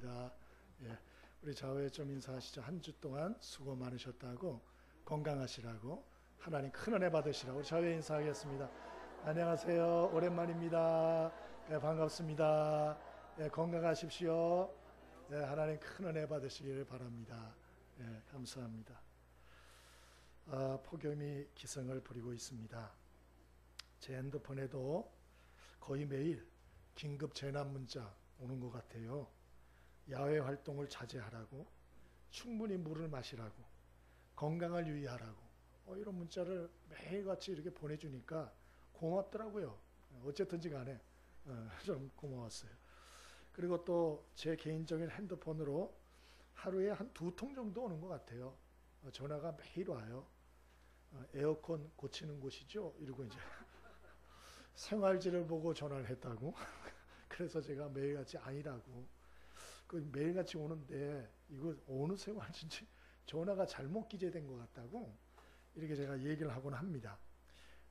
반갑습니다. 예, 우리 좌우에 좀 인사하시죠. 한 주 동안 수고 많으셨다고, 건강하시라고, 하나님 큰 은혜 받으시라고. 우리 좌우에 인사하겠습니다. 안녕하세요. 오랜만입니다. 예, 반갑습니다. 예, 건강하십시오. 예, 하나님 큰 은혜 받으시기를 바랍니다. 예, 감사합니다. 폭염이 기승을 부리고 있습니다. 제 핸드폰에도 거의 매일 긴급 재난 문자 오는 것 같아요. 야외 활동을 자제하라고, 충분히 물을 마시라고, 건강을 유의하라고, 이런 문자를 매일같이 이렇게 보내주니까 고맙더라고요. 어쨌든지 간에 좀 고마웠어요. 그리고 또 제 개인적인 핸드폰으로 하루에 한 2통 정도 오는 것 같아요. 전화가 매일 와요. 에어컨 고치는 곳이죠? 이러고 이제 생활지를 보고 전화를 했다고. 그래서 제가 매일같이 아니라고. 그 매일같이 오는데 이거 어느 생활지인지 전화가 잘못 기재된 것 같다고 이렇게 제가 얘기를 하곤 합니다.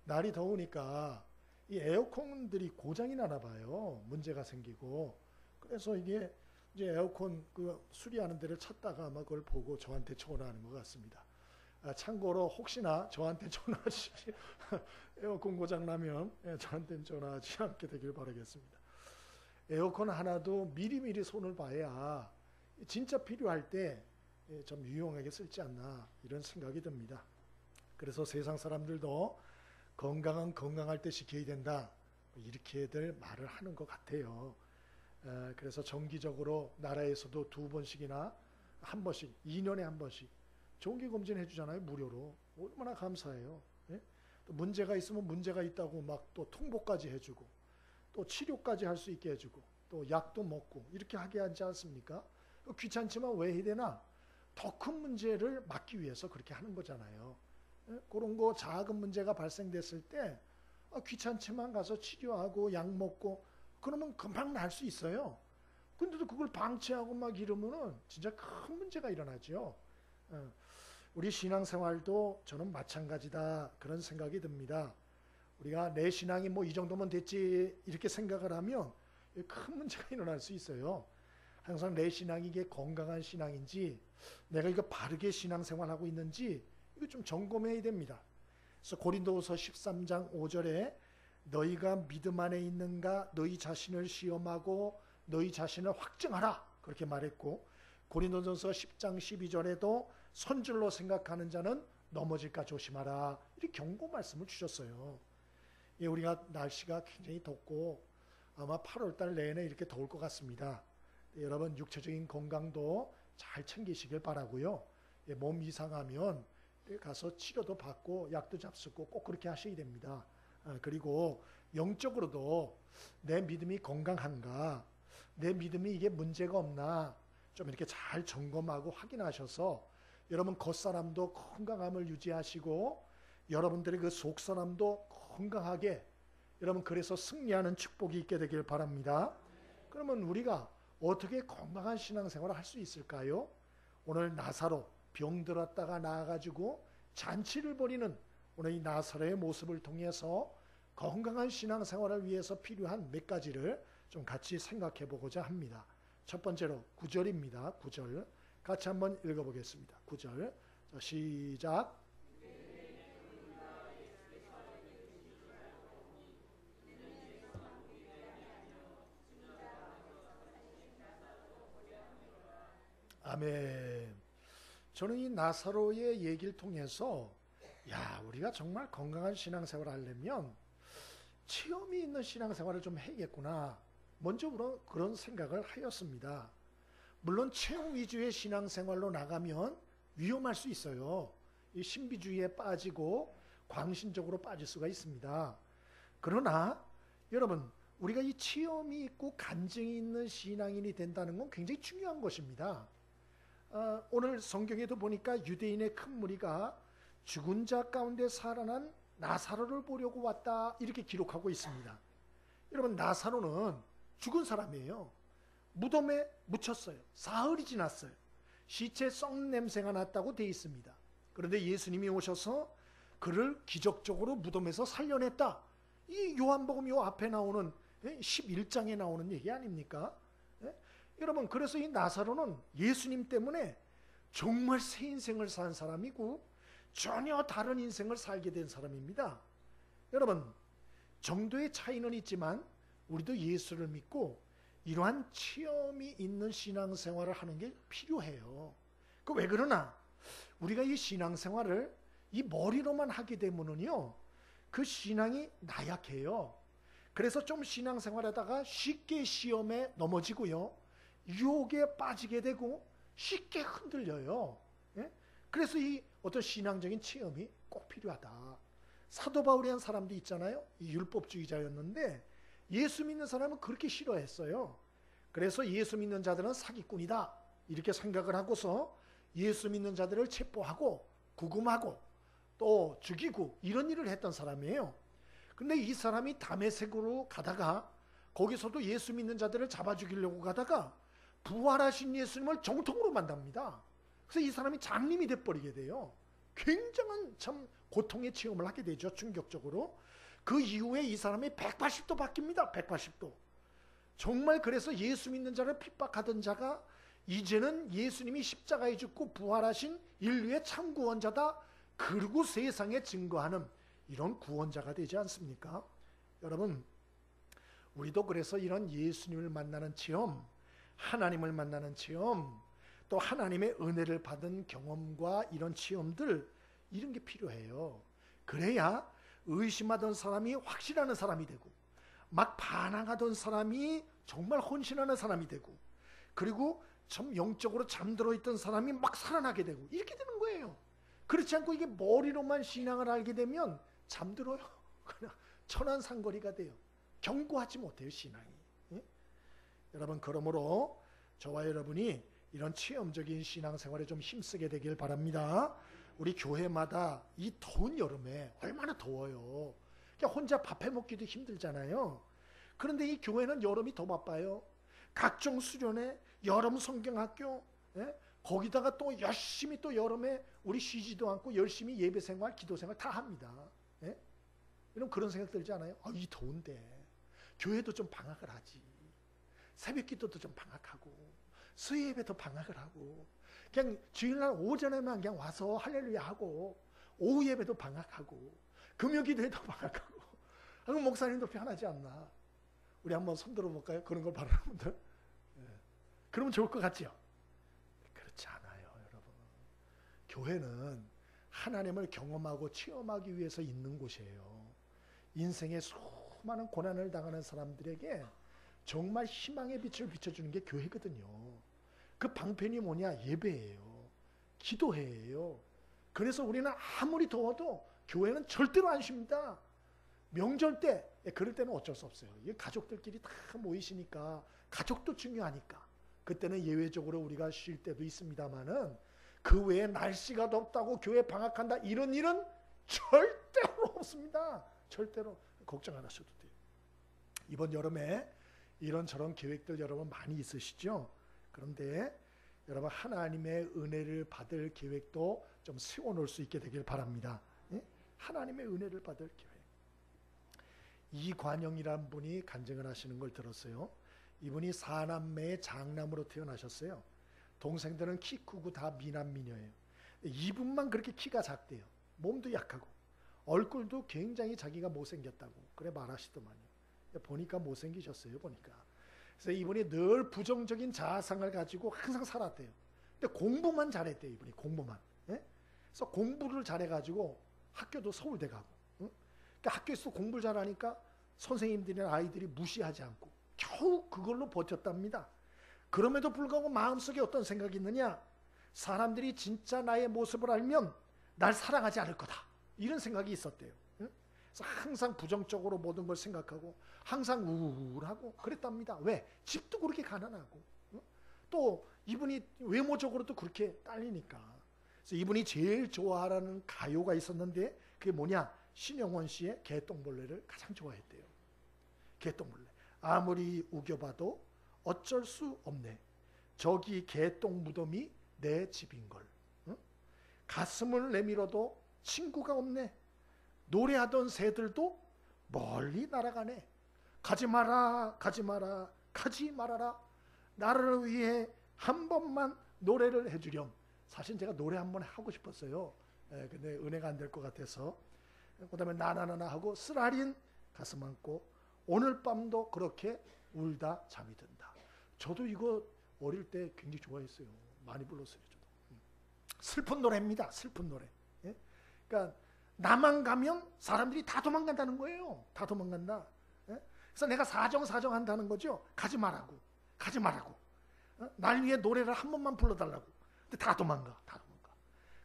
날이 더우니까 이 에어컨들이 고장이 나나 봐요. 문제가 생기고. 그래서 이게 이제 에어컨 그 수리하는 데를 찾다가 아마 그걸 보고 저한테 전화하는 것 같습니다. 참고로 혹시나 저한테 전화하시지 에어컨 고장 나면 저한테는 전화하지 않게 되길 바라겠습니다. 에어컨 하나도 미리미리 손을 봐야 진짜 필요할 때 좀 유용하게 쓸지 않나 이런 생각이 듭니다. 그래서 세상 사람들도 건강은 건강할 때 지켜야 된다 이렇게들 말을 하는 것 같아요. 그래서 정기적으로 나라에서도 2번씩이나 한 번씩 2년에 한 번씩 정기검진 해주잖아요. 무료로. 얼마나 감사해요. 예? 또 문제가 있으면 문제가 있다고 막 또 통보까지 해주고 또 치료까지 할 수 있게 해주고 또 약도 먹고 이렇게 하게 하지 않습니까? 귀찮지만 왜 해야 되나? 더 큰 문제를 막기 위해서 그렇게 하는 거잖아요. 예? 그런 거 작은 문제가 발생됐을 때 귀찮지만 가서 치료하고 약 먹고 그러면 금방 날 수 있어요. 근데도 그걸 방치하고 막 이러면은 진짜 큰 문제가 일어나죠. 우리 신앙생활도 저는 마찬가지다 그런 생각이 듭니다. 우리가 내 신앙이 뭐 이 정도면 됐지 이렇게 생각을 하면 큰 문제가 일어날 수 있어요. 항상 내 신앙이 이게 건강한 신앙인지 내가 이거 바르게 신앙생활하고 있는지 이거 좀 점검해야 됩니다. 그래서 고린도후서 13장 5절에 너희가 믿음 안에 있는가 너희 자신을 시험하고 너희 자신을 확증하라 그렇게 말했고 고린도전서 10장 12절에도 선줄로 생각하는 자는 넘어질까 조심하라 이렇게 경고 말씀을 주셨어요. 예, 우리가 날씨가 굉장히 덥고 아마 8월달 내내 이렇게 더울 것 같습니다. 여러분 육체적인 건강도 잘 챙기시길 바라고요. 예, 몸 이상하면 가서 치료도 받고 약도 잡수고 꼭 그렇게 하셔야 됩니다. 그리고 영적으로도 내 믿음이 건강한가 내 믿음이 이게 문제가 없나 좀 이렇게 잘 점검하고 확인하셔서 여러분 겉사람도 건강함을 유지하시고 여러분들의 그 속사람도 건강하게 여러분 그래서 승리하는 축복이 있게 되길 바랍니다. 그러면 우리가 어떻게 건강한 신앙생활을 할 수 있을까요? 오늘 나사로 병들었다가 나아가지고 잔치를 벌이는 오늘 이 나사로의 모습을 통해서 건강한 신앙생활을 위해서 필요한 몇 가지를 좀 같이 생각해 보고자 합니다. 첫 번째로 9절입니다. 9절 같이 한번 읽어보겠습니다. 9절 자, 시작. 아멘. 저는 이 나사로의 얘기를 통해서 우리가 정말 건강한 신앙생활을 하려면 체험이 있는 신앙생활을 좀 해야겠구나. 먼저 그런 생각을 하였습니다. 물론 체험 위주의 신앙생활로 나가면 위험할 수 있어요. 이 신비주의에 빠지고 광신적으로 빠질 수가 있습니다. 그러나 여러분 우리가 이 체험이 있고 간증이 있는 신앙인이 된다는 건 굉장히 중요한 것입니다. 오늘 성경에도 보니까 유대인의 큰 무리가 죽은 자 가운데 살아난 나사로를 보려고 왔다 이렇게 기록하고 있습니다. 여러분 나사로는 죽은 사람이에요. 무덤에 묻혔어요. 사흘이 지났어요. 시체 썩는 냄새가 났다고 되어 있습니다. 그런데 예수님이 오셔서 그를 기적적으로 무덤에서 살려냈다. 이 요한복음 요 앞에 나오는 11장에 나오는 얘기 아닙니까? 여러분, 그래서 이 나사로는 예수님 때문에 정말 새 인생을 산 사람이고 전혀 다른 인생을 살게 된 사람입니다. 여러분, 정도의 차이는 있지만 우리도 예수를 믿고 이러한 체험이 있는 신앙생활을 하는 게 필요해요. 그 왜 그러나? 우리가 이 신앙생활을 이 머리로만 하게 되면은요, 그 신앙이 나약해요. 그래서 좀 신앙생활하다가 쉽게 시험에 넘어지고요, 유혹에 빠지게 되고 쉽게 흔들려요. 예? 그래서 이 어떤 신앙적인 체험이 꼭 필요하다. 사도 바울이라는 사람도 있잖아요. 이 율법주의자였는데 예수 믿는 사람은 그렇게 싫어했어요. 그래서 예수 믿는 자들은 사기꾼이다 이렇게 생각을 하고서 예수 믿는 자들을 체포하고 구금하고 또 죽이고 이런 일을 했던 사람이에요. 근데 이 사람이 다메섹으로 가다가 거기서도 예수 믿는 자들을 잡아 죽이려고 가다가 부활하신 예수님을 정통으로 만납니다. 그래서 이 사람이 장님이 돼버리게 돼요. 굉장한 참 고통의 체험을 하게 되죠. 충격적으로. 그 이후에 이 사람이 180도 바뀝니다. 180도. 정말 그래서 예수 믿는 자를 핍박하던 자가 이제는 예수님이 십자가에 죽고 부활하신 인류의 참 구원자다. 그리고 세상에 증거하는 이런 구원자가 되지 않습니까? 여러분, 우리도 그래서 이런 예수님을 만나는 체험, 하나님을 만나는 체험, 또 하나님의 은혜를 받은 경험과 이런 체험들, 이런 게 필요해요. 그래야 의심하던 사람이 확신하는 사람이 되고, 막 반항하던 사람이 정말 헌신하는 사람이 되고, 그리고 참 영적으로 잠들어 있던 사람이 막 살아나게 되고, 이렇게 되는 거예요. 그렇지 않고 이게 머리로만 신앙을 알게 되면 잠들어요. 그냥 천안산거리가 돼요. 견고하지 못해요, 신앙이. 예? 여러분, 그러므로 저와 여러분이 이런 체험적인 신앙생활에 좀 힘쓰게 되길 바랍니다. 우리 교회마다 이 더운 여름에 얼마나 더워요. 그냥 혼자 밥 해먹기도 힘들잖아요. 그런데 이 교회는 여름이 더 바빠요. 각종 수련회, 여름 성경학교, 예? 거기다가 또 열심히 또 여름에 우리 쉬지도 않고 열심히 예배생활, 기도생활 다 합니다. 예? 여러분, 그런 생각 들지 않아요? 이 더운데 교회도 좀 방학을 하지. 새벽기도도 좀 방학하고 수요예배도 방학을 하고 그냥 주일날 오전에만 그냥 와서 할렐루야 하고 오후 예배도 방학하고 금요기도에도 방학하고 그럼 목사님도 편하지 않나? 우리 한번 손 들어볼까요? 그런 걸 바라는 분들. 예. 그러면 좋을 것 같죠? 그렇지 않아요, 여러분. 교회는 하나님을 경험하고 체험하기 위해서 있는 곳이에요. 인생의 수많은 고난을 당하는 사람들에게 정말 희망의 빛을 비춰주는 게 교회거든요. 그 방편이 뭐냐? 예배예요. 기도회예요. 그래서 우리는 아무리 더워도 교회는 절대로 안 쉽니다. 명절 때, 그럴 때는 어쩔 수 없어요. 가족들끼리 다 모이시니까, 가족도 중요하니까. 그때는 예외적으로 우리가 쉴 때도 있습니다만은, 그 외에 날씨가 덥다고 교회 방학한다, 이런 일은 절대로 없습니다. 절대로 걱정 안 하셔도 돼요. 이번 여름에 이런저런 계획들 여러분 많이 있으시죠? 그런데 여러분, 하나님의 은혜를 받을 계획도 좀 세워놓을 수 있게 되길 바랍니다. 예? 하나님의 은혜를 받을 계획. 이관영이라는 분이 간증을 하시는 걸 들었어요. 이분이 4남매의 장남으로 태어나셨어요. 동생들은 키 크고 다 미남미녀예요. 이분만 그렇게 키가 작대요. 몸도 약하고 얼굴도 굉장히 자기가 못생겼다고 그래 말하시더만요. 보니까 못생기셨어요, 보니까. 그래서 이분이 늘 부정적인 자아상을 가지고 항상 살았대요. 근데 공부만 잘했대요, 이분이. 공부만. 예? 그래서 공부를 잘해가지고 학교도 서울대 가고. 응? 그러니까 학교에서 공부를 잘하니까 선생님들이나 아이들이 무시하지 않고 겨우 그걸로 버텼답니다. 그럼에도 불구하고 마음속에 어떤 생각이 있느냐? 사람들이 진짜 나의 모습을 알면 날 사랑하지 않을 거다. 이런 생각이 있었대요. 응? 그래서 항상 부정적으로 모든 걸 생각하고 항상 우울하고 그랬답니다. 왜? 집도 그렇게 가난하고 응? 또 이분이 외모적으로도 그렇게 딸리니까. 그래서 이분이 제일 좋아하는 가요가 있었는데 그게 뭐냐? 신영원 씨의 개똥벌레를 가장 좋아했대요. 개똥벌레. 아무리 우겨봐도 어쩔 수 없네. 저기 개똥 무덤이 내 집인걸. 응? 가슴을 내밀어도 친구가 없네. 노래하던 새들도 멀리 날아가네. 가지 마라, 가지 마라, 가지 말아라. 나를 위해 한 번만 노래를 해주렴. 사실 제가 노래 한 번 하고 싶었어요. 근데 은혜가 안 될 것 같아서. 그 다음에 나나나나 하고 쓰라린 가슴 안고 오늘 밤도 그렇게 울다 잠이 든다. 저도 이거 어릴 때 굉장히 좋아했어요. 많이 불렀어요. 저도. 슬픈 노래입니다. 슬픈 노래. 예? 그러니까 나만 가면 사람들이 다 도망간다는 거예요. 다 도망간다. 예? 그래서 내가 사정한다는 거죠. 가지 말라고. 가지 말라고. 날 위해 노래를 한 번만 불러달라고. 근데 다 도망가. 다 도망가.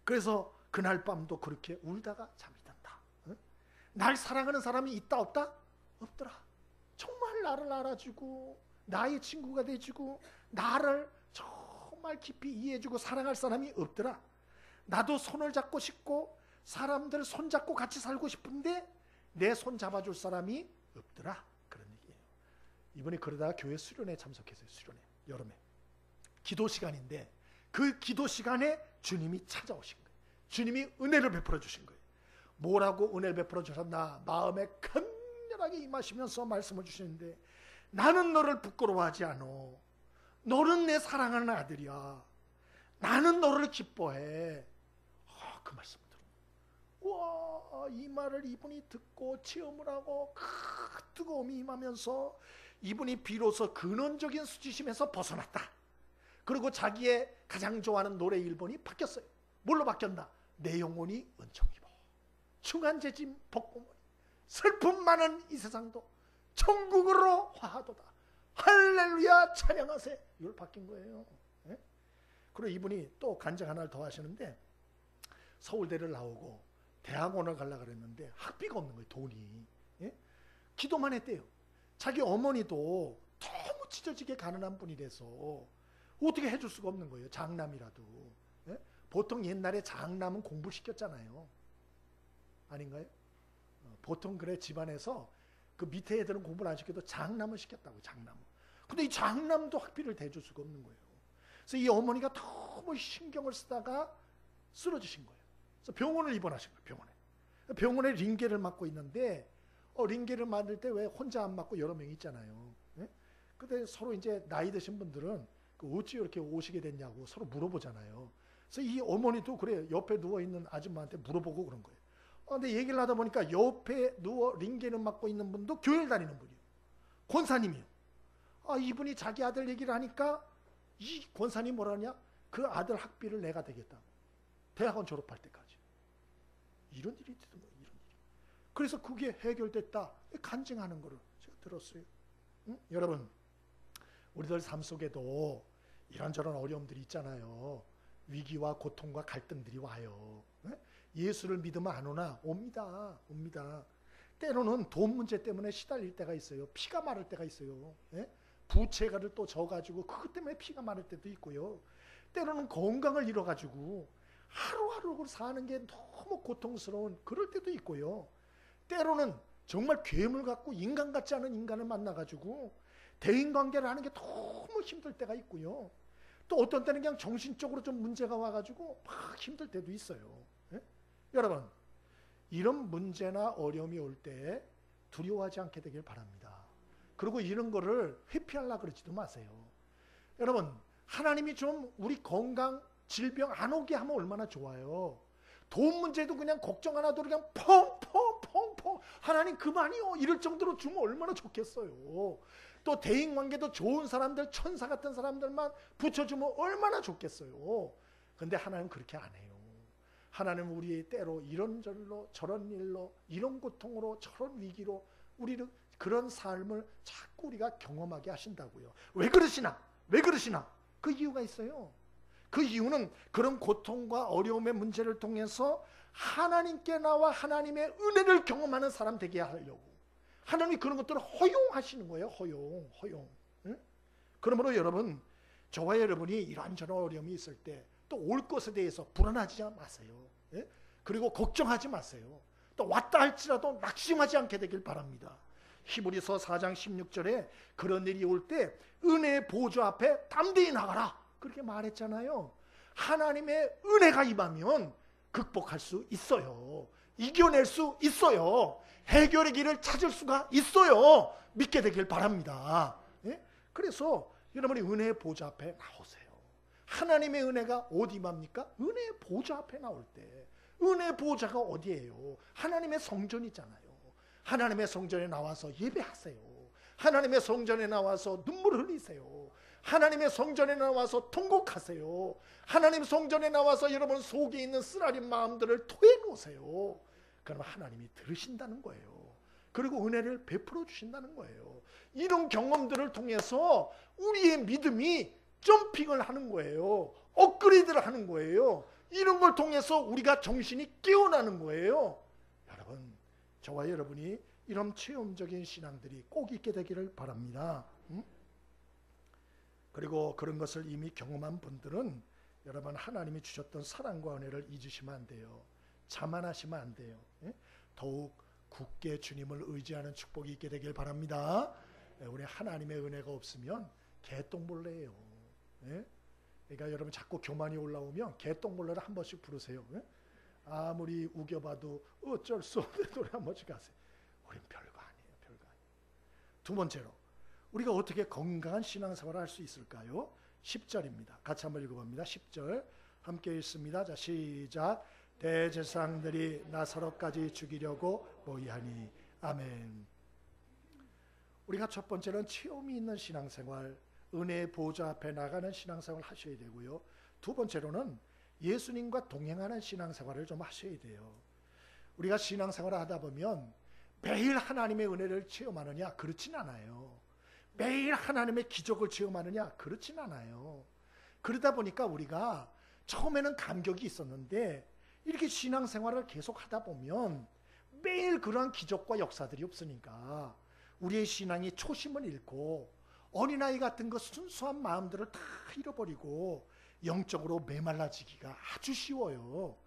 그래서 그날 밤도 그렇게 울다가 잠이 든다. 예? 날 사랑하는 사람이 있다 없다? 없더라. 정말 나를 알아주고 나의 친구가 돼주고 나를 정말 깊이 이해해주고 사랑할 사람이 없더라. 나도 손을 잡고 싶고 사람들 손 잡고 같이 살고 싶은데 내 손 잡아줄 사람이 없더라. 그런 얘기예요. 이번에 그러다가 교회 수련회 참석했어요. 수련회 여름에 기도 시간인데 그 기도 시간에 주님이 찾아오신 거예요. 주님이 은혜를 베풀어 주신 거예요. 뭐라고 은혜를 베풀어 주셨나? 마음에 강렬하게 임하시면서 말씀을 주시는데 나는 너를 부끄러워하지 않아. 너는 내 사랑하는 아들이야. 나는 너를 기뻐해. 그 말씀을 들어. 와, 이 말을 이분이 듣고 체험을 하고 뜨거움이 임하면서 이분이 비로소 근원적인 수치심에서 벗어났다. 그리고 자기의 가장 좋아하는 노래 1번이 바뀌었어요. 뭘로 바뀌었나? 내 영혼이 은총 입어 중한재짐 복고머리 슬픔 많은 이 세상도 천국으로 화하도다. 할렐루야 찬양하세. 이걸 바뀐 거예요. 예? 그리고 이분이 또 간증 하나를 더 하시는데 서울대를 나오고 대학원을 가려고 그랬는데 학비가 없는 거예요. 돈이. 예? 기도만 했대요. 자기 어머니도 너무 찢어지게 가난한 분이라서 어떻게 해줄 수가 없는 거예요. 장남이라도. 예? 보통 옛날에 장남은 공부시켰잖아요. 아닌가요? 보통 그래 집안에서 그 밑에 애들은 공부를 안 시켜도 장남을 시켰다고. 장남. 근데 이 장남도 학비를 대줄 수가 없는 거예요. 그래서 이 어머니가 너무 신경을 쓰다가 쓰러지신 거예요. 그래서 병원을 입원하신 거예요. 병원에 링게를 맞고 있는데 링게를 맞을 때 왜 혼자 안 맞고 여러 명 있잖아요. 예? 근데 서로 이제 나이 드신 분들은 어찌 이렇게 오시게 됐냐고 서로 물어보잖아요. 그래서 이 어머니도 그래 옆에 누워있는 아줌마한테 물어보고 그런 거예요. 근데 얘기를 하다 보니까 옆에 누워 링게를 맞고 있는 분도 교회를 다니는 분이에요. 권사님이요. 이분이 자기 아들 얘기를 하니까 이 권사님이 뭐라 하냐? 그 아들 학비를 내가 되겠다고. 대학원 졸업할 때까지. 이런 일이 있던 거예요. 이런 일이. 그래서 그게 해결됐다. 간증하는 거를 제가 들었어요. 응? 여러분, 우리들 삶 속에도 이런저런 어려움들이 있잖아요. 위기와 고통과 갈등들이 와요. 응? 예수를 믿으면 안 오나? 옵니다. 옵니다. 때로는 돈 문제 때문에 시달릴 때가 있어요. 피가 마를 때가 있어요. 예? 부채가를 또 져가지고 그것 때문에 피가 마를 때도 있고요. 때로는 건강을 잃어가지고 하루하루 사는 게 너무 고통스러운 그럴 때도 있고요. 때로는 정말 괴물 같고 인간 같지 않은 인간을 만나가지고 대인관계를 하는 게 너무 힘들 때가 있고요. 또 어떤 때는 그냥 정신적으로 좀 문제가 와가지고 막 힘들 때도 있어요. 예? 여러분, 이런 문제나 어려움이 올 때 두려워하지 않게 되길 바랍니다. 그리고 이런 거를 회피하려고 그러지도 마세요. 여러분, 하나님이 좀 우리 건강, 질병 안 오게 하면 얼마나 좋아요. 돈 문제도 그냥 걱정 하나도 그냥 펑펑펑펑 하나님 그만이요 이럴 정도로 주면 얼마나 좋겠어요. 또 대인관계도 좋은 사람들, 천사 같은 사람들만 붙여주면 얼마나 좋겠어요. 근데 하나님은 그렇게 안 해요. 하나님은 우리 때로 이런 절로 저런 일로 이런 고통으로 저런 위기로 우리를 그런 삶을 자꾸 우리가 경험하게 하신다고요. 왜 그러시나? 왜 그러시나? 그 이유가 있어요. 그 이유는 그런 고통과 어려움의 문제를 통해서 하나님께 나와 하나님의 은혜를 경험하는 사람 되게 하려고. 하나님이 그런 것들을 허용하시는 거예요. 허용. 응? 그러므로 여러분, 저와 여러분이 이런저런 어려움이 있을 때 또 올 것에 대해서 불안하지 마세요. 예? 그리고 걱정하지 마세요. 또 왔다 할지라도 낙심하지 않게 되길 바랍니다. 히브리서 4장 16절에 그런 일이 올 때 은혜의 보좌 앞에 담대히 나가라 그렇게 말했잖아요. 하나님의 은혜가 임하면 극복할 수 있어요. 이겨낼 수 있어요. 해결의 길을 찾을 수가 있어요. 믿게 되길 바랍니다. 예? 그래서 여러분이 은혜의 보좌 앞에 나오세요. 하나님의 은혜가 어디 맙니까? 은혜의 보좌 앞에 나올 때. 은혜의 보좌가 어디예요? 하나님의 성전이잖아요. 하나님의 성전에 나와서 예배하세요. 하나님의 성전에 나와서 눈물 흘리세요. 하나님의 성전에 나와서 통곡하세요. 하나님 성전에 나와서 여러분 속에 있는 쓰라린 마음들을 토해놓으세요. 그러면 하나님이 들으신다는 거예요. 그리고 은혜를 베풀어 주신다는 거예요. 이런 경험들을 통해서 우리의 믿음이 점핑을 하는 거예요. 업그레이드를 하는 거예요. 이런 걸 통해서 우리가 정신이 깨어나는 거예요. 여러분, 저와 여러분이 이런 체험적인 신앙들이 꼭 있게 되기를 바랍니다. 그리고 그런 것을 이미 경험한 분들은 여러분 하나님이 주셨던 사랑과 은혜를 잊으시면 안 돼요. 자만하시면 안 돼요. 더욱 굳게 주님을 의지하는 축복이 있게 되길 바랍니다. 우리 하나님의 은혜가 없으면 개똥벌레예요. 그러니까 여러분 자꾸 교만이 올라오면 개똥벌레를 한 번씩 부르세요. 아무리 우겨봐도 어쩔 수 없는 노래 한 번씩 하세요. 우린 별거 아니에요. 별거 아니에요. 두 번째로 우리가 어떻게 건강한 신앙생활을 할 수 있을까요? 10절입니다. 같이 한번 읽어봅니다. 10절 함께 읽습니다. 자, 시작. 대제사장들이 나사로까지 죽이려고 모의하니. 아멘. 우리가 첫 번째는 체험이 있는 신앙생활, 은혜의 보좌 앞에 나가는 신앙생활을 하셔야 되고요. 두 번째로는 예수님과 동행하는 신앙생활을 좀 하셔야 돼요. 우리가 신앙생활을 하다 보면 매일 하나님의 은혜를 체험하느냐? 그렇진 않아요. 매일 하나님의 기적을 체험하느냐? 그렇진 않아요. 그러다 보니까 우리가 처음에는 감격이 있었는데 이렇게 신앙생활을 계속 하다 보면 매일 그러한 기적과 역사들이 없으니까 우리의 신앙이 초심을 잃고 어린아이 같은 그 순수한 마음들을 다 잃어버리고 영적으로 메말라지기가 아주 쉬워요.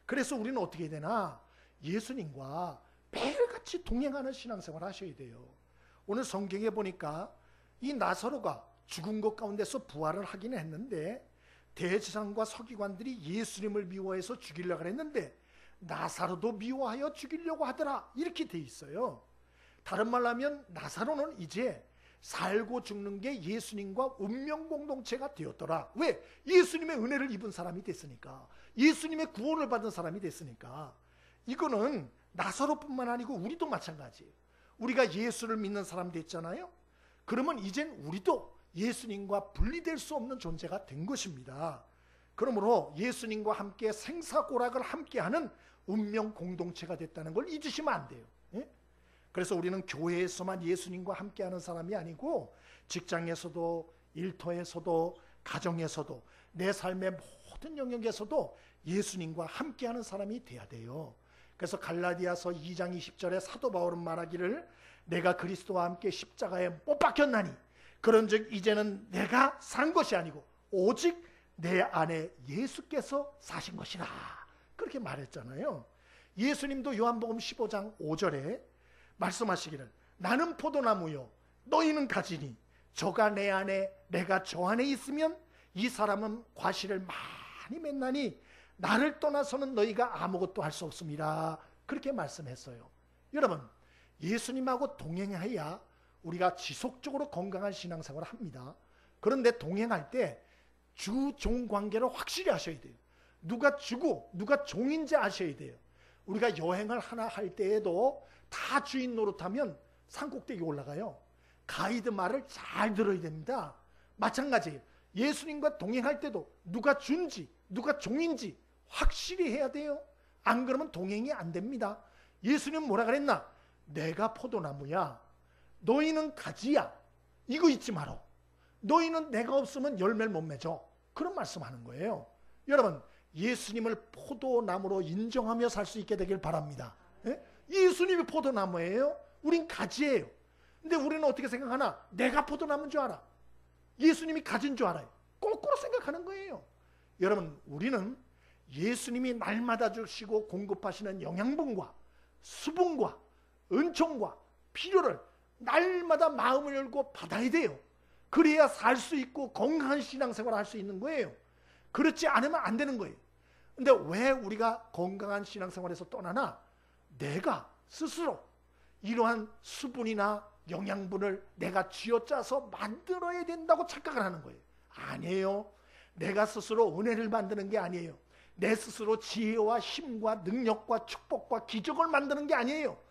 그래서 우리는 어떻게 해야 되나? 예수님과 매일같이 동행하는 신앙생활을 하셔야 돼요. 오늘 성경에 보니까 이 나사로가 죽은 것 가운데서 부활을 하긴 했는데 대제사장과 서기관들이 예수님을 미워해서 죽이려고 했는데 나사로도 미워하여 죽이려고 하더라. 이렇게 돼 있어요. 다른 말로 하면 나사로는 이제 살고 죽는 게 예수님과 운명 공동체가 되었더라. 왜? 예수님의 은혜를 입은 사람이 됐으니까. 예수님의 구원을 받은 사람이 됐으니까. 이거는 나사로뿐만 아니고 우리도 마찬가지예요. 우리가 예수를 믿는 사람 됐잖아요. 그러면 이젠 우리도 예수님과 분리될 수 없는 존재가 된 것입니다. 그러므로 예수님과 함께 생사고락을 함께하는 운명 공동체가 됐다는 걸 잊으시면 안 돼요. 그래서 우리는 교회에서만 예수님과 함께하는 사람이 아니고 직장에서도 일터에서도 가정에서도 내 삶의 모든 영역에서도 예수님과 함께하는 사람이 돼야 돼요. 그래서 갈라디아서 2장 20절에 사도 바울은 말하기를 내가 그리스도와 함께 십자가에 못 박혔나니 그런즉 이제는 내가 산 것이 아니고 오직 내 안에 예수께서 사신 것이라. 그렇게 말했잖아요. 예수님도 요한복음 15장 5절에 말씀하시기를 나는 포도나무요 너희는 가지니 저가 내 안에 내가 저 안에 있으면 이 사람은 과실을 많이 맺나니 나를 떠나서는 너희가 아무것도 할 수 없습니다. 그렇게 말씀했어요. 여러분, 예수님하고 동행해야 우리가 지속적으로 건강한 신앙생활을 합니다. 그런데 동행할 때 주종 관계를 확실히 하셔야 돼요. 누가 주고 누가 종인지 아셔야 돼요. 우리가 여행을 하나 할 때에도 다 주인 노릇하면 산꼭대기 올라가요. 가이드 말을 잘 들어야 됩니다. 마찬가지예요. 예수님과 동행할 때도 누가 준지 누가 종인지 확실히 해야 돼요. 안 그러면 동행이 안 됩니다. 예수님은 뭐라 그랬나? 내가 포도나무야 너희는 가지야. 이거 잊지 마라. 너희는 내가 없으면 열매를 못 맺어. 그런 말씀하는 거예요. 여러분, 예수님을 포도나무로 인정하며 살 수 있게 되길 바랍니다. 예수님이 포도나무예요. 우린 가지예요. 근데 우리는 어떻게 생각하나? 내가 포도나무인 줄 알아. 예수님이 가지인 줄 알아요. 거꾸로 생각하는 거예요. 여러분, 우리는 예수님이 날마다 주시고 공급하시는 영양분과 수분과 은총과 필요를 날마다 마음을 열고 받아야 돼요. 그래야 살 수 있고 건강한 신앙생활을 할 수 있는 거예요. 그렇지 않으면 안 되는 거예요. 근데 왜 우리가 건강한 신앙생활에서 떠나나? 내가 스스로 이러한 수분이나 영양분을 내가 쥐어짜서 만들어야 된다고 착각을 하는 거예요. 아니에요. 내가 스스로 은혜를 만드는 게 아니에요. 내 스스로 지혜와 힘과 능력과 축복과 기적을 만드는 게 아니에요.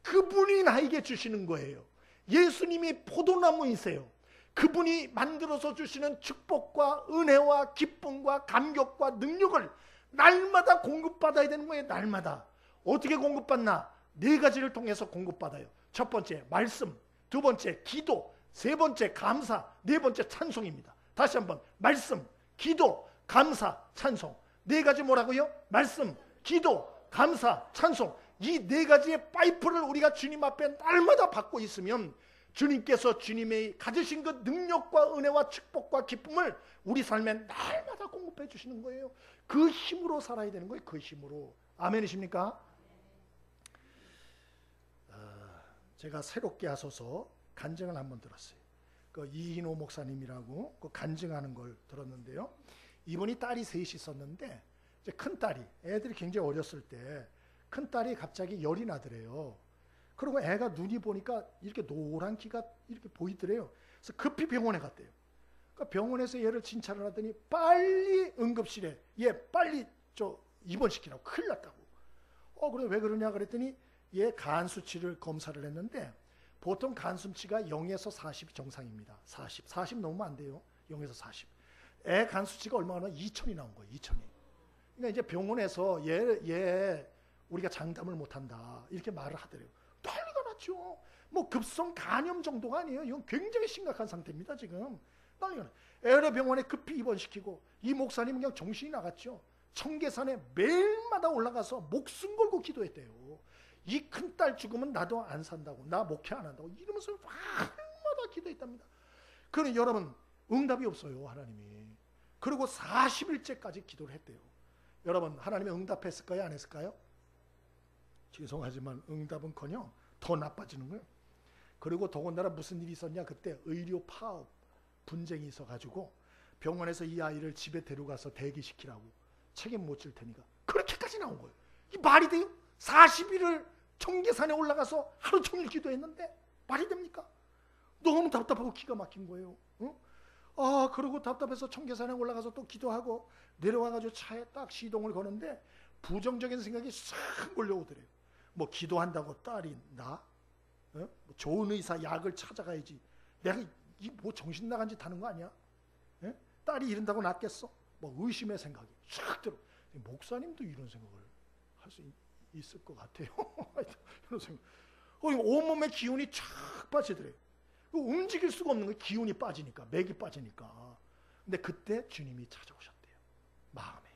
그분이 나에게 주시는 거예요. 예수님이 포도나무이세요. 그분이 만들어서 주시는 축복과 은혜와 기쁨과 감격과 능력을 날마다 공급받아야 되는 거예요. 날마다. 어떻게 공급받나? 4가지를 통해서 공급받아요. 첫 번째 말씀, 두 번째 기도, 세 번째 감사, 네 번째 찬송입니다. 다시 한번 말씀, 기도, 감사, 찬송. 4가지 뭐라고요? 말씀, 기도, 감사, 찬송. 이 4가지의 파이프를 우리가 주님 앞에 날마다 받고 있으면 주님께서 주님의 가지신 그 능력과 은혜와 축복과 기쁨을 우리 삶에 날마다 공급해 주시는 거예요. 그 힘으로 살아야 되는 거예요. 그 힘으로. 아멘이십니까? 제가 새롭게 하소서 간증을 한번 들었어요. 그 이인호 목사님이라고 그 간증하는 걸 들었는데요. 이분이 딸이 셋이 있었는데 이제 큰 딸이 애들이 굉장히 어렸을 때 큰 딸이 갑자기 열이 나더래요. 그리고 애가 눈이 보니까 이렇게 노란 기가 이렇게 보이더래요. 그래서 급히 병원에 갔대요. 그러니까 병원에서 얘를 진찰을 하더니 빨리 응급실에 얘 빨리 입원시키라고. 큰일 났다고. 그래 왜 그러냐 그랬더니 얘 간 수치를 검사를 했는데 보통 간 수치가 0에서 40이 정상입니다. 40 넘으면 안 돼요. 0에서 40. 애 간 수치가 얼마나 2000이 나온 거예요. 2000이. 그러니까 이제 병원에서 얘 우리가 장담을 못한다 이렇게 말을 하더래요. 난리가 났죠. 뭐 급성 간염 정도가 아니에요. 이건 굉장히 심각한 상태입니다. 지금 난리가 나. 애를 병원에 급히 입원시키고 이 목사님은 그냥 정신이 나갔죠. 청계산에 매일마다 올라가서 목숨 걸고 기도했대요. 이 큰딸 죽으면 나도 안 산다고, 나 목회 안 한다고 이러면서 날마다 기도했답니다. 그러니 여러분 응답이 없어요. 하나님이. 그리고 40일째까지 기도를 했대요. 여러분 하나님이 응답했을까요? 안 했을까요? 죄송하지만 응답은커녕 더 나빠지는 거예요. 그리고 더군다나 무슨 일이 있었냐, 그때 의료 파업 분쟁이 있어가지고 병원에서 이 아이를 집에 데려가서 대기시키라고, 책임 못 질 테니까 그렇게까지 나온 거예요. 이 말이 돼요? 40일을 청계산에 올라가서 하루 종일 기도했는데 말이 됩니까? 너무 답답하고 기가 막힌 거예요. 그리고 답답해서 청계산에 올라가서 또 기도하고 내려와가지고 차에 딱 시동을 거는데 부정적인 생각이 싹 몰려오더래요. 뭐 기도한다고 딸이 나? 뭐 좋은 의사 약을 찾아가야지. 내가 뭐 정신 나간 짓 하는 거 아니야? 딸이 이런다고 낫겠어? 뭐 의심의 생각이 싹 들어. 목사님도 이런 생각을 할 수 있을 것 같아요. 이런 생각. 온몸에 기운이 촥 빠지더래요. 움직일 수가 없는 거예요. 기운이 빠지니까, 맥이 빠지니까. 근데 그때 주님이 찾아오셨대요. 마음에.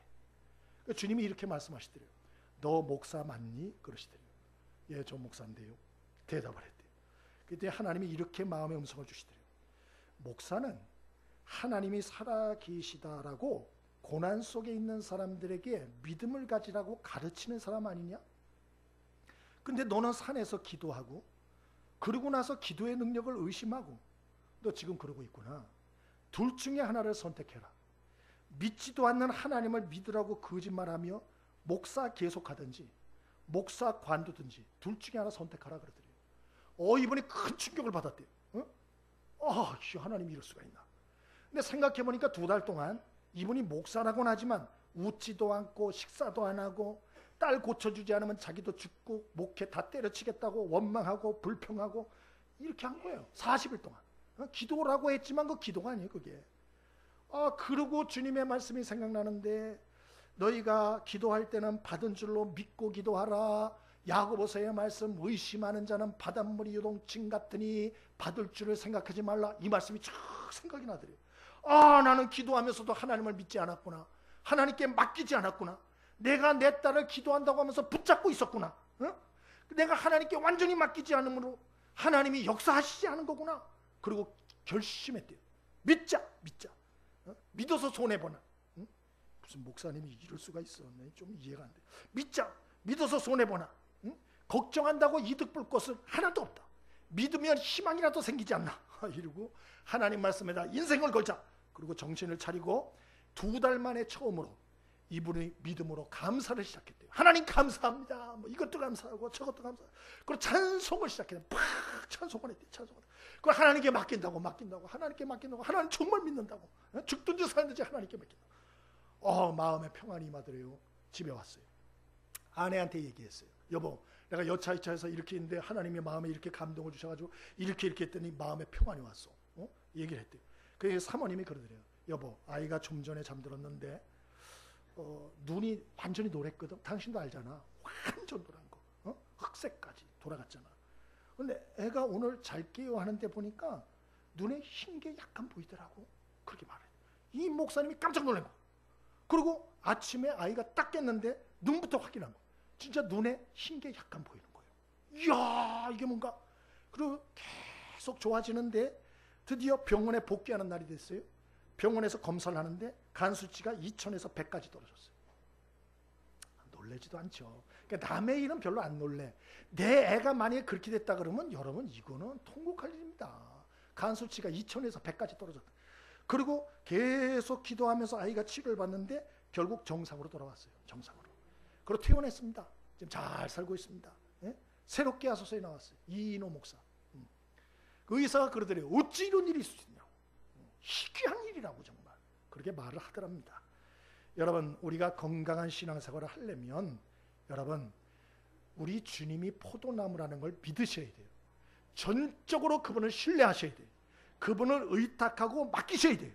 주님이 이렇게 말씀하시더래요. 너 목사 맞니? 그러시더래요. 예, 저 목사인데요. 대답을 했대요. 그때 하나님이 이렇게 마음의 음성을 주시더래요. 목사는 하나님이 살아계시다라고 고난 속에 있는 사람들에게 믿음을 가지라고 가르치는 사람 아니냐? 근데 너는 산에서 기도하고 그러고 나서 기도의 능력을 의심하고 너 지금 그러고 있구나. 둘 중에 하나를 선택해라. 믿지도 않는 하나님을 믿으라고 거짓말하며 목사 계속하든지 목사 관두든지 둘 중에 하나 선택하라 그러더래요. 이분이 큰 충격을 받았대요. 하나님이 이럴 수가 있나. 근데 생각해보니까 2달 동안 이분이 목사라고는 하지만 웃지도 않고 식사도 안 하고 딸 고쳐주지 않으면 자기도 죽고 목회 다 때려치겠다고 원망하고 불평하고 이렇게 한 거예요. 40일 동안. 기도라고 했지만 그 기도가 아니에요. 그게. 그러고 주님의 말씀이 생각나는데 너희가 기도할 때는 받은 줄로 믿고 기도하라. 야고보서의 말씀, 의심하는 자는 바닷물이 요동침 같으니 받을 줄을 생각하지 말라. 이 말씀이 쫙 생각이 나더래요. 나는 기도하면서도 하나님을 믿지 않았구나. 하나님께 맡기지 않았구나. 내가 내 딸을 기도한다고 하면서 붙잡고 있었구나. 내가 하나님께 완전히 맡기지 않으므로 하나님이 역사하시지 않은 거구나. 그리고 결심했대요. 믿자. 믿어서 손해보나. 무슨 목사님이 이럴 수가 있어. 좀 이해가 안 돼. 믿자. 믿어서 손해보나. 걱정한다고 이득 볼 것은 하나도 없다. 믿으면 희망이라도 생기지 않나. 이러고 하나님 말씀에다 인생을 걸자. 그리고 정신을 차리고 2달 만에 처음으로 이분이 믿음으로 감사를 시작했대요. 하나님 감사합니다. 뭐 이것도 감사하고 저것도 감사하고. 그리고 찬송을 시작했대요. 팍 찬송을 했대요. 찬송을. 그걸 하나님께 맡긴다고 하나님께 맡긴다고 하나님 정말 믿는다고. 죽든지 살든지 하나님께 맡긴다고. 마음에 평안이 임하더래요. 집에 왔어요. 아내한테 얘기했어요. 여보, 내가 여차이차해서 이렇게 있는데 하나님의 마음에 이렇게 감동을 주셔가지고 이렇게 했더니 마음에 평안이 왔어. 얘기를 했대요. 그래서 사모님이 그러더래요. 여보, 아이가 좀 전에 잠들었는데 눈이 완전히 노랬거든. 당신도 알잖아. 완전 노란 거. 흑색까지 돌아갔잖아. 근데 애가 오늘 잘 깨요 하는데 보니까 눈에 흰 게 약간 보이더라고. 그렇게 말해. 이 목사님이 깜짝 놀란 거. 그리고 아침에 아이가 딱 깼는데 눈부터 확인한 거. 진짜 눈에 흰 게 약간 보이는 거예요. 이야, 이게 뭔가. 그리고 계속 좋아지는데 드디어 병원에 복귀하는 날이 됐어요. 병원에서 검사를 하는데 간 수치가 2000에서 100까지 떨어졌어요. 놀라지도 않죠. 그러니까 남의 일은 별로 안 놀래. 내 애가 만약에 그렇게 됐다 그러면 여러분 이거는 통곡할 일입니다. 간 수치가 2000에서 100까지 떨어졌다. 그리고 계속 기도하면서 아이가 치료를 받는데 결국 정상으로 돌아왔어요. 정상으로. 그리고 퇴원했습니다. 지금 잘 살고 있습니다. 예? 새롭게 하소서에 나왔어요. 이인호 목사. 그 의사가 그러더래요. 어찌 이런 일이 있을 수 있냐고. 희귀한 일이라고 정말 그렇게 말을 하더랍니다. 여러분, 우리가 건강한 신앙생활을 하려면 여러분, 우리 주님이 포도나무라는 걸 믿으셔야 돼요. 전적으로 그분을 신뢰하셔야 돼요. 그분을 의탁하고 맡기셔야 돼요.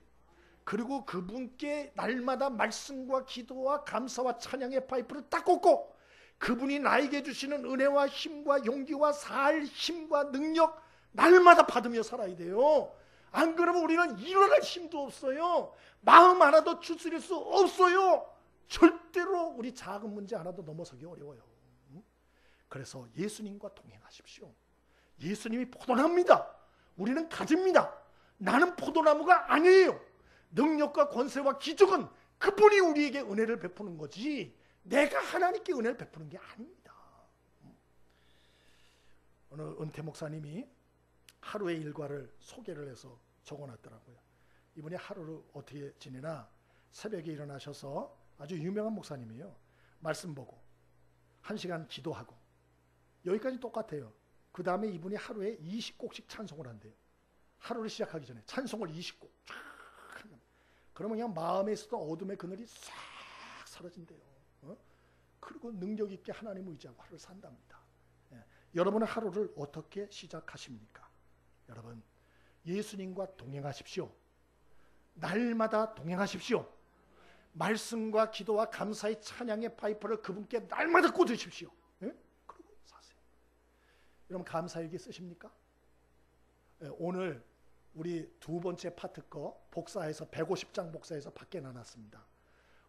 그리고 그분께 날마다 말씀과 기도와 감사와 찬양의 파이프를 딱 꽂고 그분이 나에게 주시는 은혜와 힘과 용기와 살 힘과 능력 날마다 받으며 살아야 돼요. 안 그러면 우리는 일어날 힘도 없어요. 마음 하나도 추스릴 수 없어요. 절대로 우리 작은 문제 하나도 넘어서기 어려워요. 그래서 예수님과 동행하십시오. 예수님이 포도나무입니다. 우리는 가지입니다. 나는 포도나무가 아니에요. 능력과 권세와 기적은 그분이 우리에게 은혜를 베푸는 거지 내가 하나님께 은혜를 베푸는 게 아닙니다. 어느 은퇴 목사님이 하루의 일과를 소개를 해서 적어놨더라고요. 이분이 하루를 어떻게 지내나 새벽에 일어나셔서 아주 유명한 목사님이에요. 말씀 보고 1시간 기도하고 여기까지 똑같아요. 그 다음에 이분이 하루에 20곡씩 찬송을 한대요. 하루를 시작하기 전에 찬송을 20곡 쫙 하면 그러면 그냥 마음에 있었던 어둠의 그늘이 싹 사라진대요. 그리고 능력 있게 하나님을 의지하고 하루를 산답니다. 여러분은 하루를 어떻게 시작하십니까? 여러분, 예수님과 동행하십시오. 날마다 동행하십시오. 말씀과 기도와 감사의 찬양의 파이프를 그분께 날마다 꽂으십시오. 그리고 사세요. 여러분, 감사일기 쓰십니까? 오늘 우리 두 번째 파트 거 복사해서 150장 복사해서 밖에 놔놨습니다.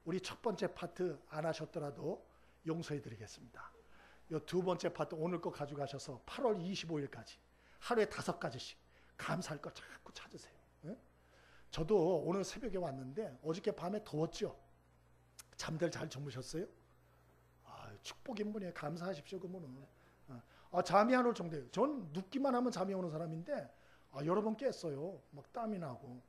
우리 첫 번째 파트 안 하셨더라도 용서해 드리겠습니다. 이 두 번째 파트 오늘 거 가져가셔서 8월 25일까지 하루에 5가지씩 감사할 거 자꾸 찾으세요. 저도 오늘 새벽에 왔는데 어저께 밤에 더웠죠? 잠들 잘 주무셨어요? 축복인 분이에요. 감사하십시오. 그분은. 잠이 안 올 정도예요. 전 눕기만 하면 잠이 오는 사람인데 여러 번 깼어요. 막 땀이 나고.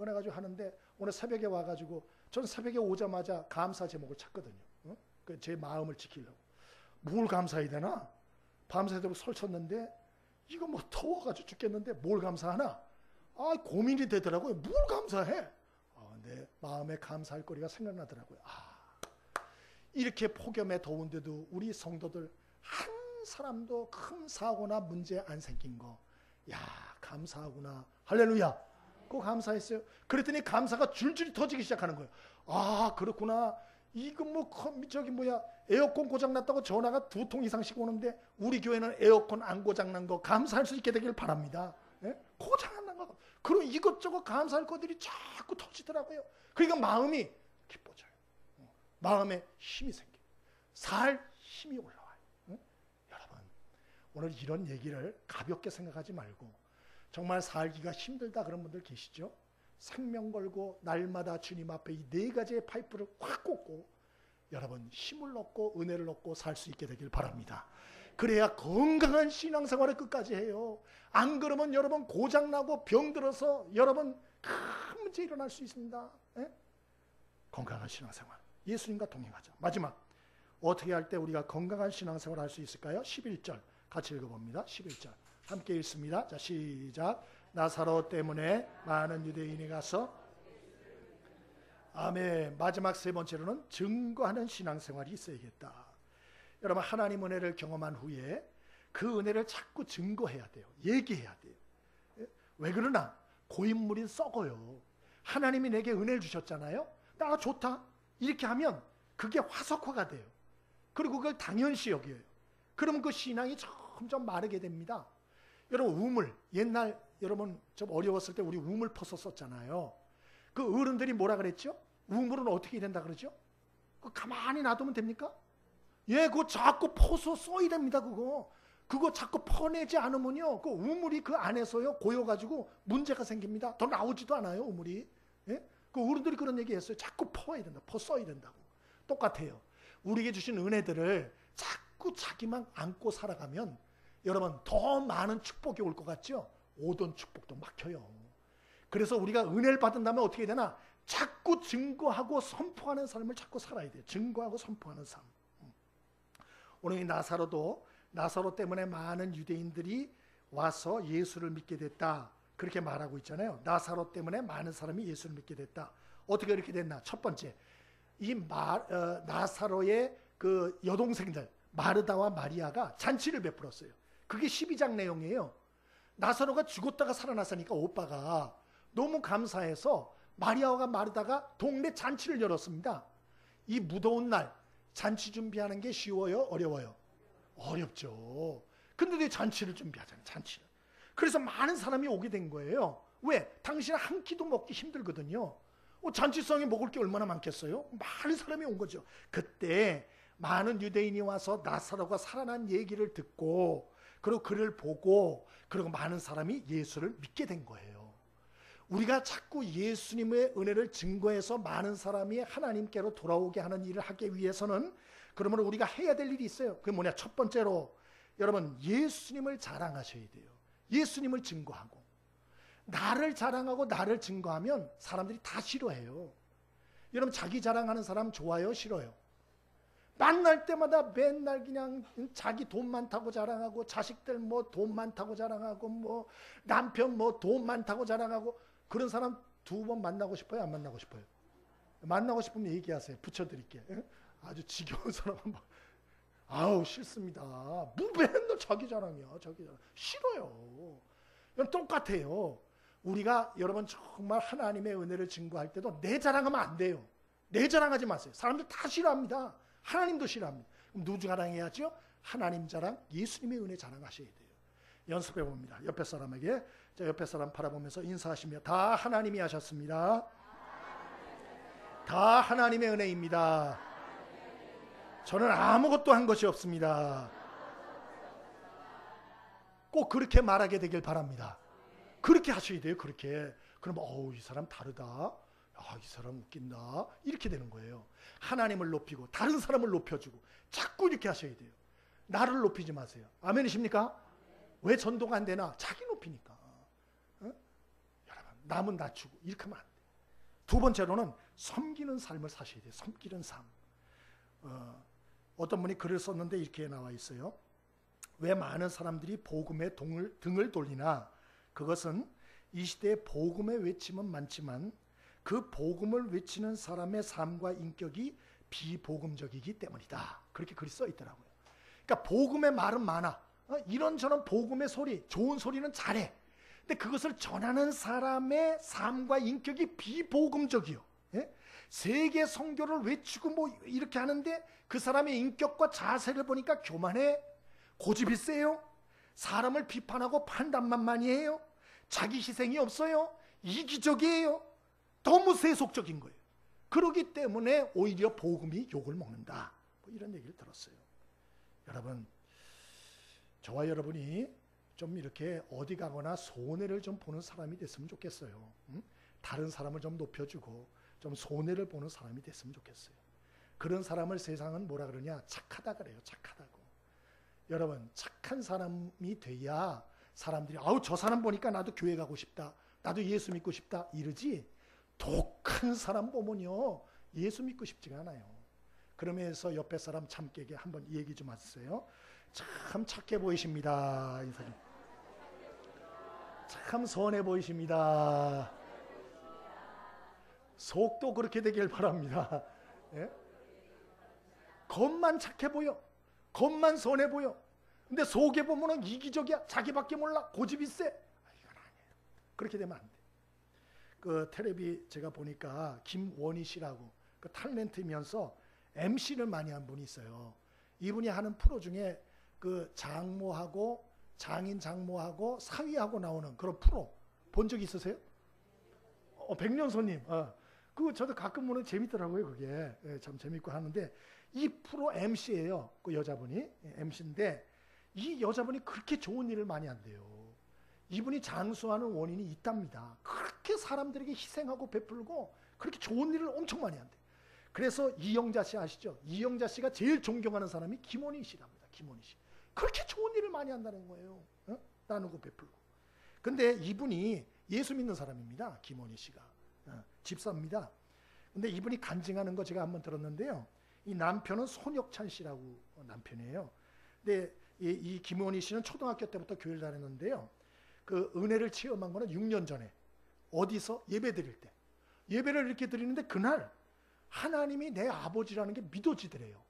그래가지고 하는데 오늘 새벽에 와가지고 전 새벽에 오자마자 감사 제목을 찾거든요. 제 마음을 지키려고. 뭘 감사해야 되나? 밤새도록 설쳤는데 이거 뭐 더워가지고 죽겠는데 뭘 감사하나? 고민이 되더라고요. 뭘 감사해? 내 마음에 감사할 거리가 생각나더라고요. 이렇게 폭염에 더운데도 우리 성도들 한 사람도 큰 사고나 문제 안 생긴 거. 야, 감사하구나. 할렐루야. 그거 감사했어요. 그랬더니 감사가 줄줄이 터지기 시작하는 거예요. 그렇구나. 이거 에어컨 고장 났다고 전화가 2통 이상씩 오는데 우리 교회는 에어컨 안 고장 난 거 감사할 수 있게 되길 바랍니다. 고장 안 난 거. 그럼 이것저것 감사할 것들이 자꾸 터지더라고요. 그러니까 마음이 기뻐져요. 마음에 힘이 생겨요. 살 힘이 올라와요. 여러분, 오늘 이런 얘기를 가볍게 생각하지 말고 정말 살기가 힘들다 그런 분들 계시죠? 생명 걸고 날마다 주님 앞에 이 4가지의 파이프를 확 꽂고 여러분 힘을 얻고 은혜를 얻고 살 수 있게 되길 바랍니다. 그래야 건강한 신앙생활을 끝까지 해요. 안 그러면 여러분 고장나고 병들어서 여러분 큰 문제 일어날 수 있습니다. 건강한 신앙생활. 예수님과 동행하자. 마지막, 어떻게 할 때 우리가 건강한 신앙생활을 할 수 있을까요? 11절 같이 읽어봅니다. 11절 함께 읽습니다. 자, 시작. 나사로 때문에 많은 유대인이 가서, 아멘. 마지막 세 번째로는 증거하는 신앙생활이 있어야겠다. 여러분, 하나님 은혜를 경험한 후에 그 은혜를 자꾸 증거해야 돼요. 얘기해야 돼요. 왜 그러나? 고인물이 썩어요. 하나님이 내게 은혜를 주셨잖아요. 나 좋다. 이렇게 하면 그게 화석화가 돼요. 그리고 그걸 당연시 여겨요. 그러면 그 신앙이 점점 마르게 됩니다. 여러분, 우물, 옛날 여러분 좀 어려웠을 때 우리 우물 퍼서 썼잖아요. 그 어른들이 뭐라 그랬죠? 우물은 어떻게 된다 그러죠? 그 가만히 놔두면 됩니까? 예, 그거 자꾸 퍼서 써야 됩니다. 그거 자꾸 퍼내지 않으면요, 그 우물이 그 안에서요 고여가지고 문제가 생깁니다. 더 나오지도 않아요, 우물이. 예? 그 어른들이 그런 얘기했어요. 자꾸 퍼야 된다, 퍼 써야 된다고. 똑같아요. 우리에게 주신 은혜들을 자꾸 자기만 안고 살아가면 여러분 더 많은 축복이 올 것 같죠? 오던 축복도 막혀요. 그래서 우리가 은혜를 받은다면 어떻게 되나? 자꾸 증거하고 선포하는 삶을 자꾸 살아야 돼요. 증거하고 선포하는 삶. 오늘 이 나사로 때문에 많은 유대인들이 와서 예수를 믿게 됐다. 그렇게 말하고 있잖아요. 나사로 때문에 많은 사람이 예수를 믿게 됐다. 어떻게 그렇게 됐나? 첫 번째, 이 나사로의 그 여동생들 마르다와 마리아가 잔치를 베풀었어요. 그게 12장 내용이에요. 나사로가 죽었다가 살아났으니까 오빠가 너무 감사해서 마리아와 마르다가 동네 잔치를 열었습니다. 이 무더운 날 잔치 준비하는 게 쉬워요? 어려워요? 어렵죠. 근데 왜 잔치를 준비하잖아요. 잔치를. 그래서 많은 사람이 오게 된 거예요. 왜? 당신은 한 끼도 먹기 힘들거든요. 잔치성에 먹을 게 얼마나 많겠어요? 많은 사람이 온 거죠. 그때 많은 유대인이 와서 나사로가 살아난 얘기를 듣고, 그리고 그를 보고, 그리고 많은 사람이 예수를 믿게 된 거예요. 우리가 자꾸 예수님의 은혜를 증거해서 많은 사람이 하나님께로 돌아오게 하는 일을 하기 위해서는, 그러면 우리가 해야 될 일이 있어요. 그게 뭐냐? 첫 번째로 여러분, 예수님을 자랑하셔야 돼요. 예수님을 증거하고. 나를 자랑하고 나를 증거하면 사람들이 다 싫어해요. 여러분, 자기 자랑하는 사람 좋아요? 싫어요? 만날 때마다 맨날 그냥 자기 돈 많다고 자랑하고, 자식들 뭐 돈 많다고 자랑하고, 뭐 남편 뭐 돈 많다고 자랑하고. 그런 사람 두 번 만나고 싶어요? 안 만나고 싶어요? 만나고 싶으면 얘기하세요. 붙여드릴게요. 아주 지겨운 사람 한번. 아우, 싫습니다. 뭐 맨날 자기 자랑이야. 자기 자랑. 싫어요. 똑같아요. 우리가 여러분 정말 하나님의 은혜를 증거할 때도 내 자랑하면 안 돼요. 내 자랑하지 마세요. 사람들 다 싫어합니다. 하나님도 싫어합니다. 그럼 누구 자랑해야죠? 하나님 자랑, 예수님의 은혜 자랑하셔야 돼요. 연습해 봅니다. 옆에 사람에게, 자, 옆에 사람 바라보면서 인사하시며, 다 하나님이 하셨습니다. 다 하나님의 은혜입니다. 저는 아무것도 한 것이 없습니다. 꼭 그렇게 말하게 되길 바랍니다. 그렇게 하셔야 돼요. 그렇게. 그럼 이 사람 다르다. 이 사람 웃긴다. 이렇게 되는 거예요. 하나님을 높이고 다른 사람을 높여주고 자꾸 이렇게 하셔야 돼요. 나를 높이지 마세요. 아멘이십니까? 왜 전도가 안 되나? 자기 높이니까. 여러분, 남은 낮추고 이렇게 하면 안 돼요. 두 번째로는 섬기는 삶을 사셔야 돼요. 섬기는 삶. 어떤 분이 글을 썼는데 이렇게 나와 있어요. 왜 많은 사람들이 복음에 등을 돌리나? 그것은 이 시대에 복음의 외침은 많지만 그 복음을 외치는 사람의 삶과 인격이 비복음적이기 때문이다. 그렇게 글이 써 있더라고요. 그러니까 복음의 말은 많아. 이런저런 복음의 소리, 좋은 소리는 잘해. 근데 그것을 전하는 사람의 삶과 인격이 비복음적이요. 예? 세계 선교를 외치고 뭐 이렇게 하는데 그 사람의 인격과 자세를 보니까 교만해. 고집이 세요. 사람을 비판하고 판단만 많이 해요. 자기 희생이 없어요. 이기적이에요. 너무 세속적인 거예요. 그렇기 때문에 오히려 복음이 욕을 먹는다. 뭐 이런 얘기를 들었어요. 여러분, 저와 여러분이 좀 이렇게 어디 가거나 손해를 좀 보는 사람이 됐으면 좋겠어요. 다른 사람을 좀 높여주고 좀 손해를 보는 사람이 됐으면 좋겠어요. 그런 사람을 세상은 뭐라 그러냐? 착하다 그래요. 착하다고. 여러분, 착한 사람이 돼야 사람들이 저 사람 보니까 나도 교회 가고 싶다. 나도 예수 믿고 싶다. 이러지. 독한 사람 보면요. 예수 믿고 싶지가 않아요. 그러면서 옆에 사람 참깨게 한번 얘기 좀 하세요. 참 착해 보이십니다. 인사 좀. 참 선해 보이십니다. 속도 그렇게 되길 바랍니다. 예? 겉만 착해 보여. 겉만 선해 보여. 근데 속에 보면은 이기적이야. 자기밖에 몰라. 고집이 세. 이건 아니에요. 그렇게 되면 안 돼. 그 텔레비 제가 보니까 김원희 씨라고 그 탤런트면서 MC를 많이 한 분이 있어요. 이분이 하는 프로 중에 그 장모하고 장인 장모하고 사위하고 나오는 그런 프로 본 적 있으세요? 백년손님. 그거 저도 가끔 보는 재밌더라고요. 그게 참 재밌고 하는데 이 프로 MC예요. 그 여자분이 MC인데 이 여자분이 그렇게 좋은 일을 많이 한대요. 이분이 장수하는 원인이 있답니다. 그렇게 사람들에게 희생하고 베풀고 그렇게 좋은 일을 엄청 많이 한대. 그래서 이영자 씨 아시죠? 이영자 씨가 제일 존경하는 사람이 김원희 씨랍니다. 김원희 씨. 그렇게 좋은 일을 많이 한다는 거예요. 나누고 베풀고. 근데 이분이 예수 믿는 사람입니다. 김원희 씨가. 집사입니다. 근데 이분이 간증하는 거 제가 한번 들었는데요. 이 남편은 손혁찬 씨라고 남편이에요. 근데 이 김원희 씨는 초등학교 때부터 교회를 다녔는데요. 그 은혜를 체험한 거는 6년 전에 어디서 예배 드릴 때 예배를 이렇게 드리는데 그날 하나님이 내 아버지라는 게 믿어지더래요.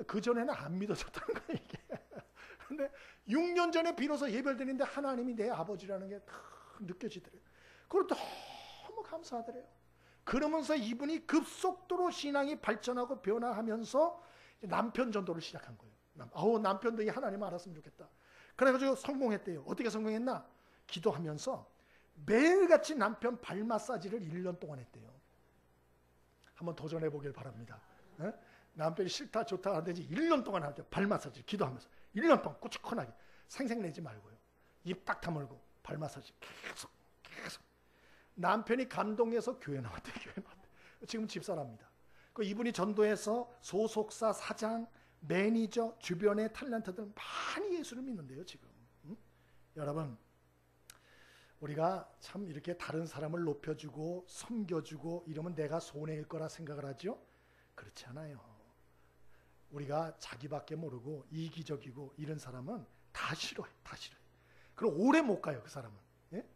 그전에는 안 믿어졌다는 거예요, 이게. 근데 6년 전에 비로소 예배를 드리는데 하나님이 내 아버지라는 게 다 느껴지더래요. 그걸 너무 감사하더래요. 그러면서 이분이 급속도로 신앙이 발전하고 변화하면서 남편 전도를 시작한 거예요. 남편도 이 하나님 알았으면 좋겠다. 그래가지고 성공했대요. 어떻게 성공했나? 기도하면서 매일같이 남편 발 마사지를 1년 동안 했대요. 한번 도전해 보길 바랍니다. 남편이 싫다 좋다 하는데 1년 동안 하죠. 발 마사지 기도하면서 1년 동안 꾸준하게 생색내지 말고요. 입 딱 다물고 발 마사지 계속 남편이 감동해서 교회 나왔대. 지금 집사랍니다. 그 이분이 전도해서 소속사 사장 매니저 주변의 탤런트들 많이 예수를 믿는데요. 지금 여러분 우리가 참 이렇게 다른 사람을 높여주고 섬겨주고 이러면 내가 손해일 거라 생각을 하죠. 그렇지 않아요. 우리가 자기밖에 모르고 이기적이고 이런 사람은 다 싫어해. 다 싫어해. 그럼 오래 못 가요. 그 사람은. 예?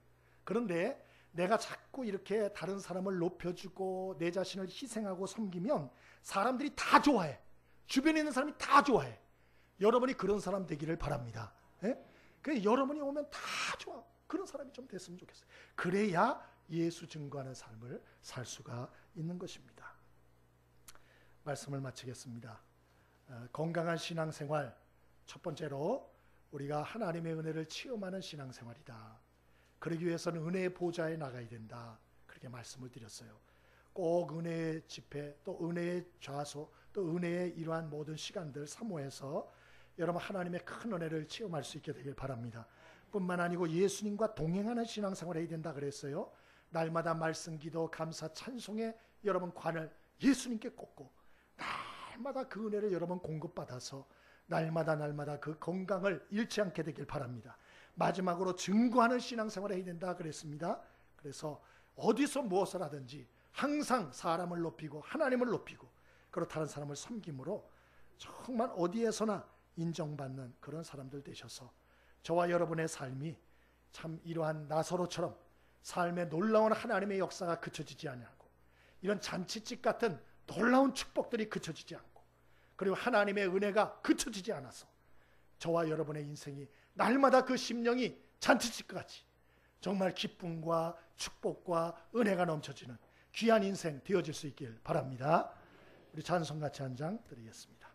그런데 내가 자꾸 이렇게 다른 사람을 높여주고 내 자신을 희생하고 섬기면 사람들이 다 좋아해. 주변에 있는 사람이 다 좋아해. 여러분이 그런 사람 되기를 바랍니다. 예? 그래서 여러분이 오면 다 좋아. 그런 사람이 좀 됐으면 좋겠어요. 그래야 예수 증거하는 삶을 살 수가 있는 것입니다. 말씀을 마치겠습니다. 건강한 신앙생활, 첫 번째로 우리가 하나님의 은혜를 체험하는 신앙생활이다. 그러기 위해서는 은혜의 보좌에 나가야 된다. 그렇게 말씀을 드렸어요. 꼭 은혜의 집회, 또 은혜의 좌소, 또 은혜의 이러한 모든 시간들 사모해서 여러분 하나님의 큰 은혜를 체험할 수 있게 되길 바랍니다. 뿐만 아니고 예수님과 동행하는 신앙생활을 해야 된다 그랬어요. 날마다 말씀, 기도, 감사, 찬송에 여러분 관을 예수님께 꽂고 날마다 그 은혜를 여러분 공급받아서 날마다 그 건강을 잃지 않게 되길 바랍니다. 마지막으로 증거하는 신앙생활을 해야 된다 그랬습니다. 그래서 어디서 무엇을 하든지 항상 사람을 높이고 하나님을 높이고 그렇다는 사람을 섬김으로 정말 어디에서나 인정받는 그런 사람들 되셔서 저와 여러분의 삶이 참 이러한 나사로처럼 삶의 놀라운 하나님의 역사가 그쳐지지 아니하고 이런 잔치집 같은 놀라운 축복들이 그쳐지지 않고 그리고 하나님의 은혜가 그쳐지지 않아서 저와 여러분의 인생이 날마다 그 심령이 잔치집같이 정말 기쁨과 축복과 은혜가 넘쳐지는 귀한 인생 되어질 수 있길 바랍니다. 우리 찬송같이 한 장 드리겠습니다.